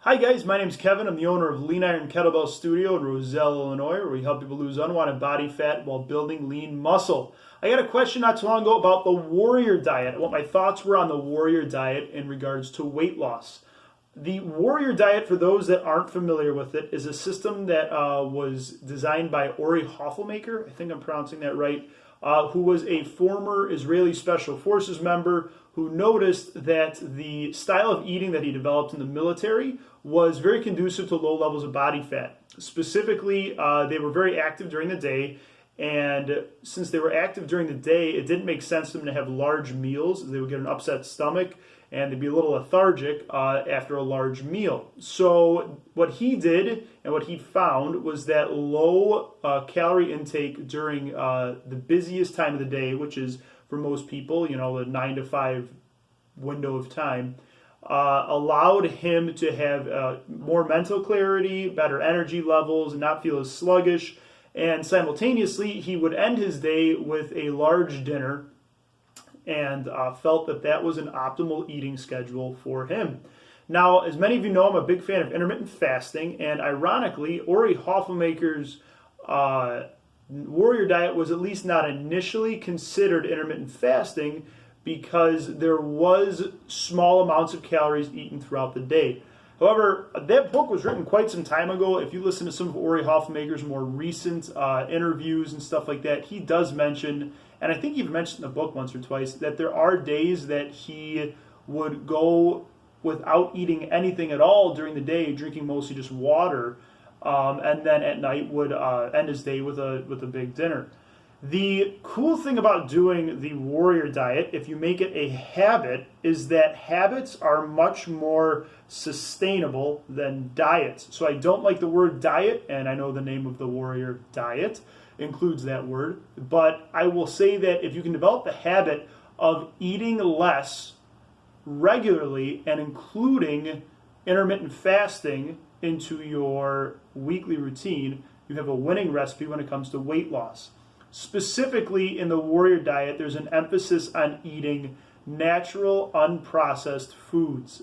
Hi guys, my name is Kevin. I'm the owner of Lean Iron Kettlebell Studio in Roselle, Illinois, where we help people lose unwanted body fat while building lean muscle. I got a question not too long ago about the Warrior Diet, what my thoughts were on the Warrior Diet in regards to weight loss. The Warrior Diet, for those that aren't familiar with it, is a system that was designed by Ori Hoffelmaker, I think I'm pronouncing that right, who was a former Israeli Special Forces member who noticed that the style of eating that he developed in the military was very conducive to low levels of body fat. Specifically, they were very active during the day, and since they were active during the day, it didn't make sense for them to have large meals. They would get an upset stomach and they'd be a little lethargic after a large meal. So what he did and what he found was that low calorie intake during the busiest time of the day, which is for most people, the 9 to 5 window of time, allowed him to have more mental clarity, better energy levels, and not feel as sluggish. And simultaneously, he would end his day with a large dinner and felt that that was an optimal eating schedule for him. Now, as many of you know, I'm a big fan of intermittent fasting, and ironically, Ori Hoffelmaker's Warrior Diet was at least not initially considered intermittent fasting because there was small amounts of calories eaten throughout the day. However, that book was written quite some time ago. If you listen to some of Ori Hoffelmaker's more recent interviews and stuff like that, he does mention, and I think he even mentioned in the book once or twice, that there are days that he would go without eating anything at all during the day, drinking mostly just water, and then at night would end his day with a big dinner. The cool thing about doing the Warrior Diet, if you make it a habit, is that habits are much more sustainable than diets. So I don't like the word diet, and I know the name of the Warrior Diet includes that word, but I will say that if you can develop the habit of eating less regularly and including intermittent fasting into your weekly routine, you have a winning recipe when it comes to weight loss. Specifically in the Warrior Diet, there's an emphasis on eating natural, unprocessed foods.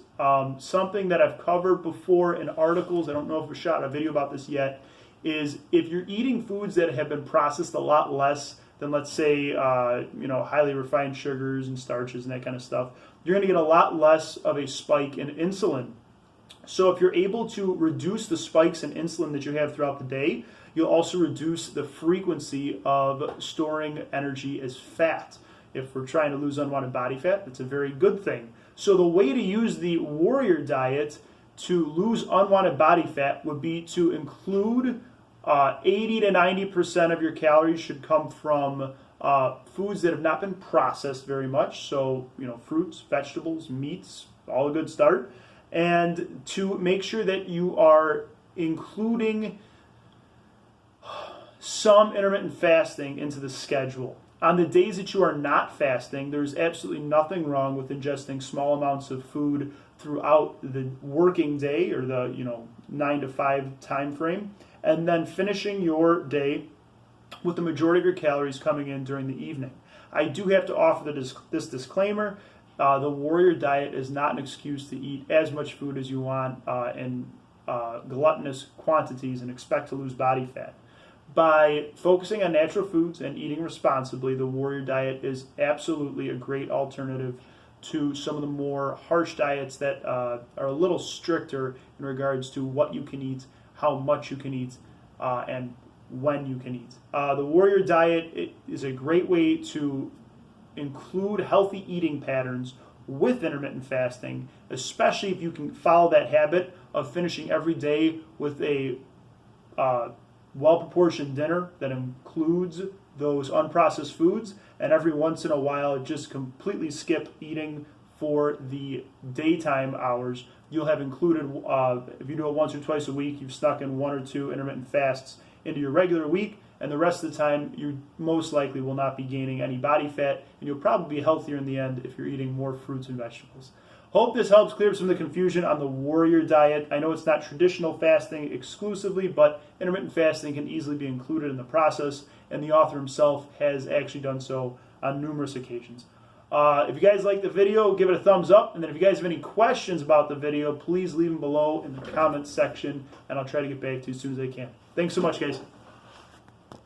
Something that I've covered before in articles, I don't know if we shot a video about this yet, is if you're eating foods that have been processed a lot less than, let's say, highly refined sugars and starches and that kind of stuff, you're going to get a lot less of a spike in insulin. So if you're able to reduce the spikes in insulin that you have throughout the day, you'll also reduce the frequency of storing energy as fat. If we're trying to lose unwanted body fat, that's a very good thing. So the way to use the Warrior Diet to lose unwanted body fat would be to include 80 to 90% of your calories should come from foods that have not been processed very much. So, fruits, vegetables, meats, all a good start. And to make sure that you are including some intermittent fasting into the schedule. On the days that you are not fasting, there's absolutely nothing wrong with ingesting small amounts of food throughout the working day or the 9 to 5 time frame, and then finishing your day with the majority of your calories coming in during the evening. I do have to offer this disclaimer. The Warrior Diet is not an excuse to eat as much food as you want in gluttonous quantities and expect to lose body fat. By focusing on natural foods and eating responsibly, the Warrior Diet is absolutely a great alternative to some of the more harsh diets that are a little stricter in regards to what you can eat, how much you can eat, and when you can eat. The Warrior Diet is a great way to include healthy eating patterns with intermittent fasting, especially if you can follow that habit of finishing every day with a well-proportioned dinner that includes those unprocessed foods, and every once in a while just completely skip eating for the daytime hours. You'll have included, if you do it once or twice a week, you've snuck in 1 or 2 intermittent fasts into your regular week, and the rest of the time you most likely will not be gaining any body fat, and you'll probably be healthier in the end if you're eating more fruits and vegetables. Hope this helps clear up some of the confusion on the Warrior Diet. I know it's not traditional fasting exclusively, but intermittent fasting can easily be included in the process, and the author himself has actually done so on numerous occasions. If you guys like the video, give it a thumbs up. And then if you guys have any questions about the video, please leave them below in the comments section, and I'll try to get back to you as soon as I can. Thanks so much, guys.